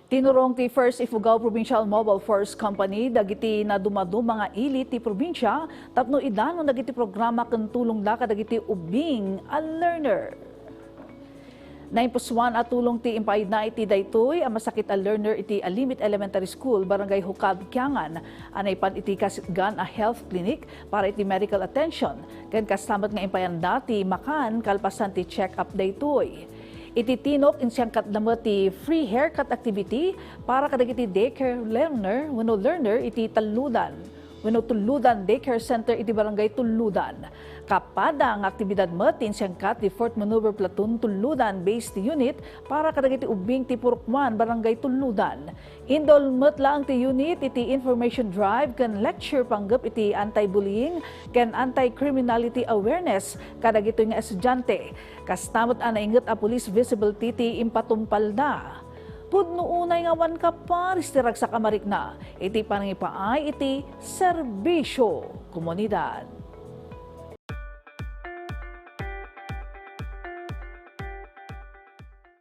Tinurong ti First Ifugao Provincial Mobile Force Company dagiti na dumadu mga ilit ti probinsya tapno indanon dagiti programa ken tulong da kadagiti ubbing a learner. Naimpusuan at tulong ti impayid na iti daytoy ang masakit a learner iti Alimit Elementary School barangay Hukab Kiangan anay pan iti kasitgan a health clinic para iti medical attention ken kastamat nga impayan dati makan kalpasan ti check-up daytoy. Ititinok insyang katdamat ti free haircut activity para kadagiti daycare learner wenno learner iti Taludan wenno Tuludan Daycare Center iti barangay Tuludan. Kapada ang aktibidad met insyang kat di 4th Maneuver Platoon Tuludan Based Unit para kadagiti ubbing ti Purukman barangay Tuludan. Indol met lang ti unit iti information drive ken lecture panggep iti anti-bullying ken anti-criminality awareness kadagito nga estudyante. Kastamot anainget a police visibility ti impatumpalda. Pudno unay nga wan ka paris ti ragsa kamarik na iti panangipaay iti serbisyo komunidad.